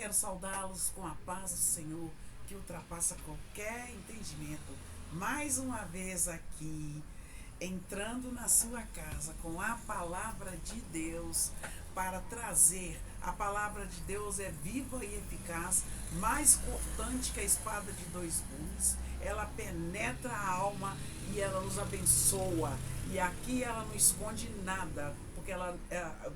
quero saudá-los com a paz do Senhor, que ultrapassa qualquer entendimento. Mais uma vez aqui, entrando na sua casa com a palavra de Deus, para trazer. A palavra de Deus é viva e eficaz, mais cortante que a espada de dois gumes. Ela penetra a alma e ela nos abençoa. E aqui ela não esconde nada, porque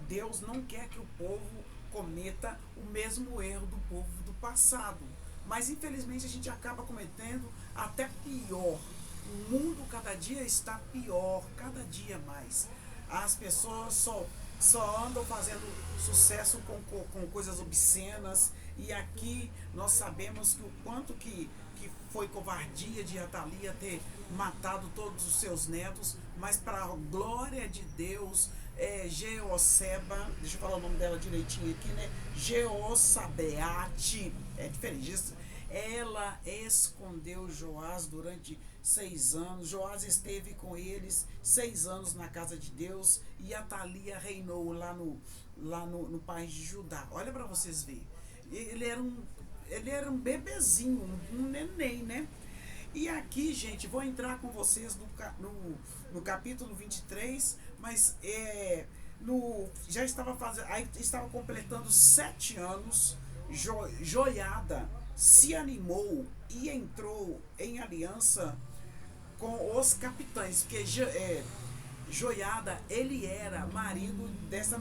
Deus não quer que o povo cometa o mesmo erro do povo do passado. Mas infelizmente a gente acaba cometendo até pior. O mundo cada dia está pior, cada dia mais. As pessoas só andam fazendo sucesso com coisas obscenas. E aqui nós sabemos que o quanto que foi covardia de Atalia ter matado todos os seus netos, mas para a glória de Deus, Jeoseba, deixa eu falar o nome dela direitinho aqui, né? Jeossabeate, é diferente disso. Ela escondeu Joás durante 6 anos. Joás esteve com eles 6 anos na casa de Deus e Atalia reinou lá no país de Judá. Olha para vocês verem. Ele era um bebezinho, um neném, né? E aqui, gente, vou entrar com vocês no capítulo 23, mas já estava completando 7 anos. Joiada se animou e entrou em aliança com os capitães, porque Joiada, ele era marido deixa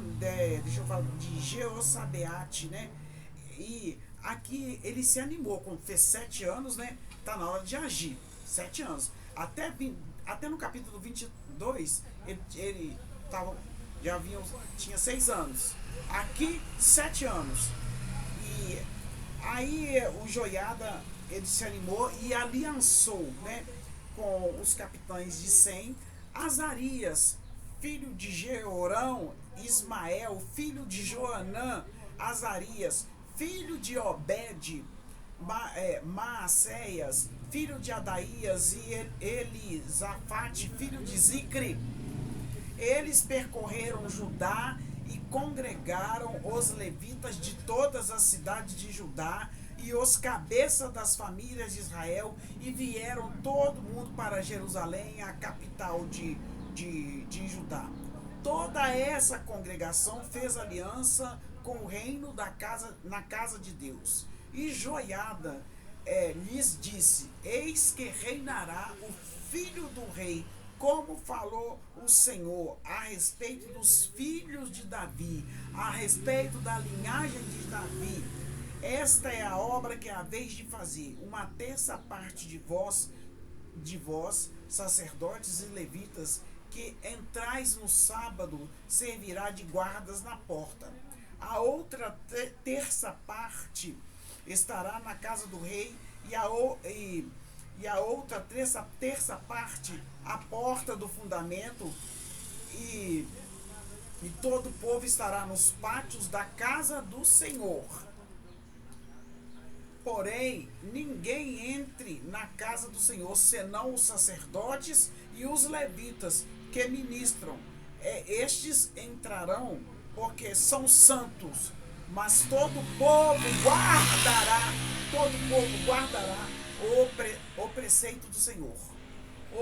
eu falar, de Jeossabeate, né? E aqui ele se animou, fez 7 anos, né? Tá na hora de agir. 7 anos. Até no capítulo 22, ele tinha 6 anos. Aqui, 7 anos. E aí o Joiada, ele se animou e aliançou, né, com os capitães de Sem, Azarias, filho de Jeorão, Ismael, filho de Joanã, Azarias, filho de Obed, Maacéias, filho de Adaías, e Elisafate, filho de Zicre. Eles percorreram Judá e congregaram os levitas de todas as cidades de Judá e os cabeças das famílias de Israel, e vieram todo mundo para Jerusalém, a capital de Judá. Toda essa congregação fez aliança com o reino na casa de Deus. E Joiada lhes disse: eis que reinará o filho do rei, como falou o Senhor a respeito dos filhos de Davi, a respeito da linhagem de Davi. Esta é a obra que haveis de fazer: uma terça parte de vós, sacerdotes e levitas, que entrais no sábado, servirá de guardas na porta. A outra terça parte estará na casa do rei, e a outra terça parte à porta do fundamento, e todo o povo estará nos pátios da casa do Senhor. Porém, ninguém entre na casa do Senhor, senão os sacerdotes e os levitas que ministram. Estes entrarão, porque são santos, mas todo o povo guardará o preceito do Senhor.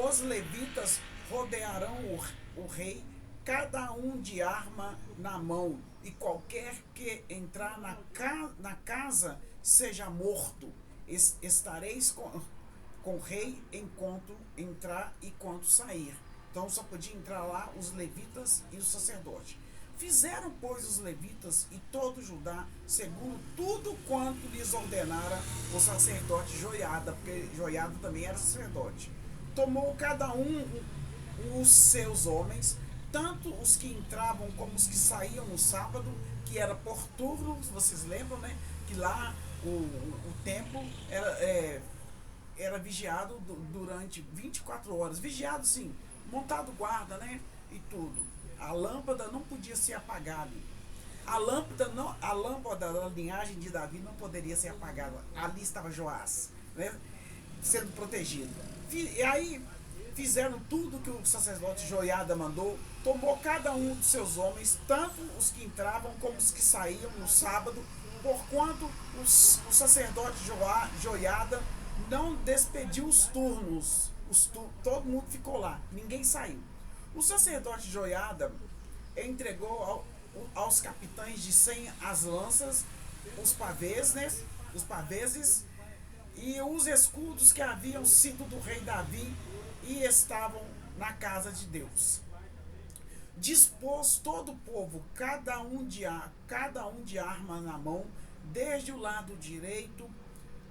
Os levitas rodearão o rei, cada um de arma na mão, e qualquer que entrar na casa seja morto. Estareis com o rei enquanto entrar e quanto sair. Então só podia entrar lá os levitas e os sacerdotes. Fizeram, pois, os levitas e todo Judá, segundo tudo quanto lhes ordenara o sacerdote Joiada, porque Joiada também era sacerdote. Tomou cada um os seus homens, tanto os que entravam como os que saíam no sábado, que era por turno. Vocês lembram, né? Que lá o templo era vigiado durante 24 horas. Vigiado, sim, montado guarda, né? E tudo. A lâmpada não podia ser apagada. A lâmpada da linhagem de Davi não poderia ser apagada. Ali estava Joás, né, sendo protegido. E aí fizeram tudo que o sacerdote Joiada mandou, tomou cada um dos seus homens, tanto os que entravam como os que saíam no sábado, porquanto o sacerdote Joiada não despediu os turnos. Todo mundo ficou lá, ninguém saiu. O sacerdote Joiada entregou aos capitães de 100 as lanças, os pavês, né, os paveses e os escudos que haviam sido do rei Davi e estavam na casa de Deus. Dispôs todo o povo, cada um de arma na mão, desde o lado direito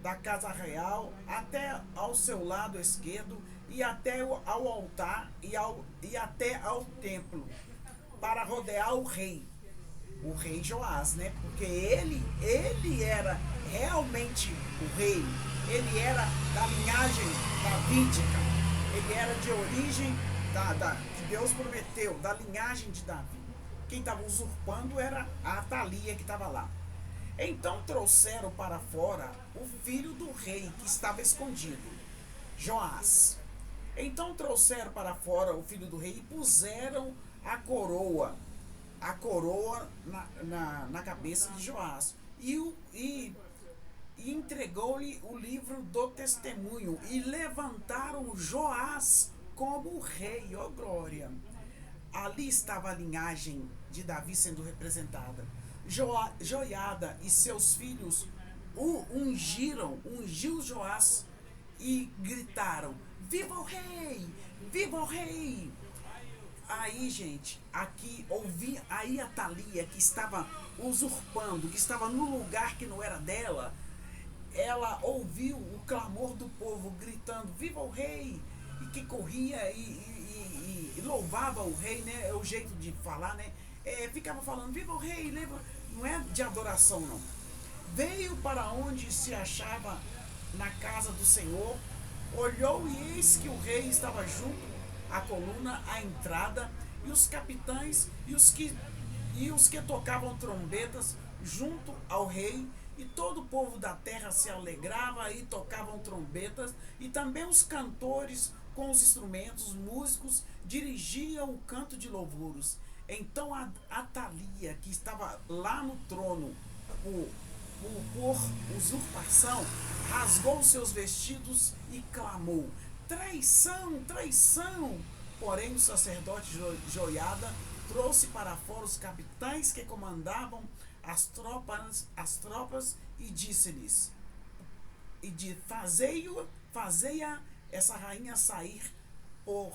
da casa real até ao seu lado esquerdo e até ao altar e até ao templo, para rodear o rei Joás, né? Porque ele era realmente o rei, ele era da linhagem davídica, ele era de origem que Deus prometeu, da linhagem de Davi. Quem estava usurpando era a Atalia que estava lá. Então trouxeram para fora o filho do rei que estava escondido, Joás. Então trouxeram para fora o filho do rei e puseram a coroa na cabeça de Joás. E entregou-lhe o livro do testemunho e levantaram Joás como rei, ó glória. Ali estava a linhagem de Davi sendo representada. Joiada e seus filhos ungiu Joás e gritaram: viva o rei! Viva o rei! Aí, gente, aí a Thalia, que estava usurpando, que estava no lugar que não era dela, ela ouviu o clamor do povo gritando: viva o rei! E que corria e louvava o rei, né? É o jeito de falar, né? Ficava falando: viva o rei! Não é de adoração, não. Veio para onde se achava na casa do Senhor, olhou e eis que o rei estava junto à coluna, à entrada, e os capitães e os que tocavam trombetas junto ao rei, e todo o povo da terra se alegrava e tocavam trombetas, e também os cantores com os instrumentos, músicos, dirigiam o canto de louvores. Então a Thalia, que estava lá no trono por usurpação, rasgou seus vestidos e clamou: traição, traição! Porém o sacerdote Joiada trouxe para fora os capitães que comandavam as tropas e disse-lhes: fazei-a essa rainha sair por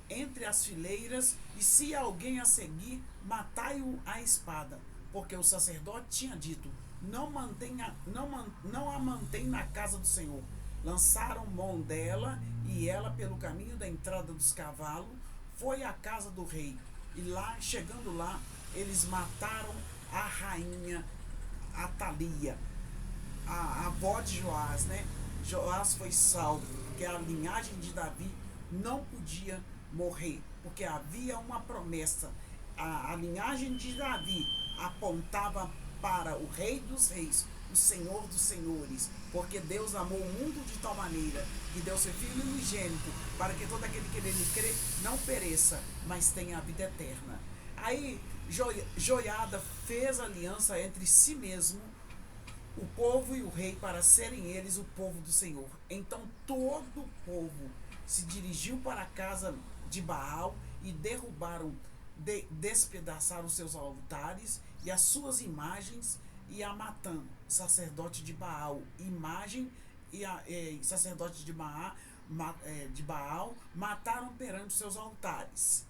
entre as fileiras, e se alguém a seguir, matai-o à espada. Porque o sacerdote tinha dito: não a mantém na casa do Senhor. Lançaram mão dela, e ela, pelo caminho da entrada dos cavalos, foi à casa do rei. E lá, chegando lá, eles mataram a rainha Atalia, a avó de Joás, né? Joás foi salvo, porque a linhagem de Davi não podia morrer, porque havia uma promessa. A linhagem de Davi apontava para o Rei dos Reis, o Senhor dos Senhores, porque Deus amou o mundo de tal maneira que deu seu Filho unigênito, para que todo aquele que nele crê não pereça, mas tenha a vida eterna. Aí Joiada fez aliança entre si mesmo, o povo e o rei, para serem eles o povo do Senhor. Então todo o povo se dirigiu para a casa de Baal e derrubaram, despedaçaram os seus altares e as suas imagens, e a Matã, sacerdote de Baal, sacerdote de Baal, mataram perante os seus altares.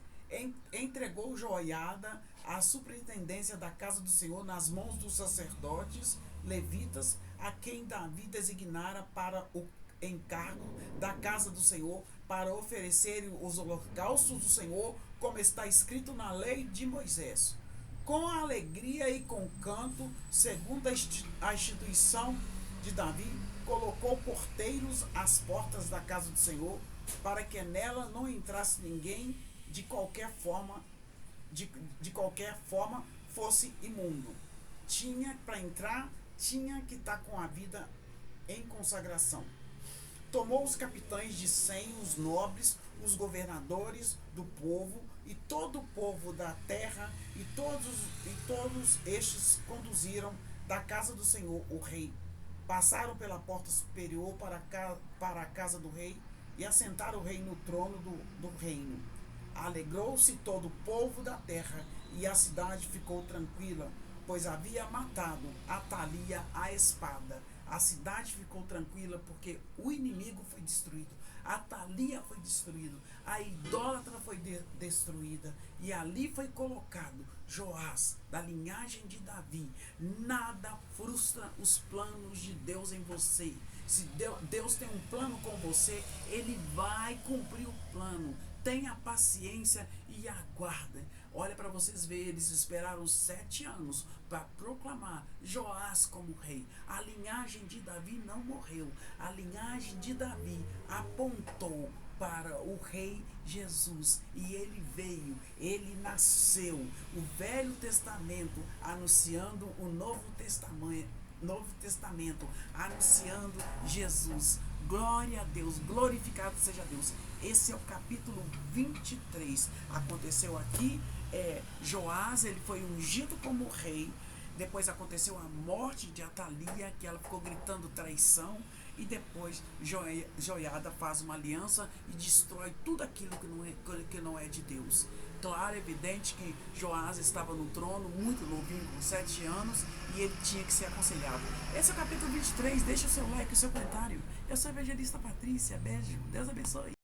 Entregou Joiada a superintendência da casa do Senhor nas mãos dos sacerdotes levitas, a quem Davi designara para o encargo da casa do Senhor, para oferecerem os holocaustos do Senhor, como está escrito na lei de Moisés, com alegria e com canto, segundo a instituição de Davi. Colocou porteiros às portas da casa do Senhor, para que nela não entrasse ninguém de qualquer forma fosse imundo. Para entrar, tinha que estar com a vida em consagração. tomou os capitães de 100, os nobres, os governadores do povo e todo o povo da terra, e todos estes conduziram da casa do Senhor o rei. Passaram pela porta superior para a casa do rei e assentaram o rei no trono do reino. Alegrou-se todo o povo da terra e a cidade ficou tranquila, pois havia matado Atalia à espada. A cidade ficou tranquila porque o inimigo foi destruído. Atalia foi destruído, a idólatra foi destruída, e ali foi colocado Joás, da linhagem de Davi. Nada frustra os planos de Deus em você. Se Deus tem um plano com você, Ele vai cumprir o plano. Tenha paciência e aguarde. Olha para vocês verem, eles esperaram 7 anos para proclamar Joás como rei. A linhagem de Davi não morreu. A linhagem de Davi apontou para o rei Jesus, e ele veio, ele nasceu. O Velho Testamento anunciando o Novo Testamento anunciando Jesus. Glória a Deus, glorificado seja Deus. Esse é o capítulo 23. Aconteceu aqui, Joás, ele foi ungido como rei. Depois aconteceu a morte de Atalia, que ela ficou gritando traição. E depois Joiada faz uma aliança e destrói tudo aquilo que não é de Deus. Claro, evidente que Joás estava no trono, muito novinho, com 7 anos, e ele tinha que ser aconselhado. Esse é o capítulo 23. Deixa o seu like, o seu comentário. Eu sou a evangelista Patrícia. Beijo. Deus abençoe.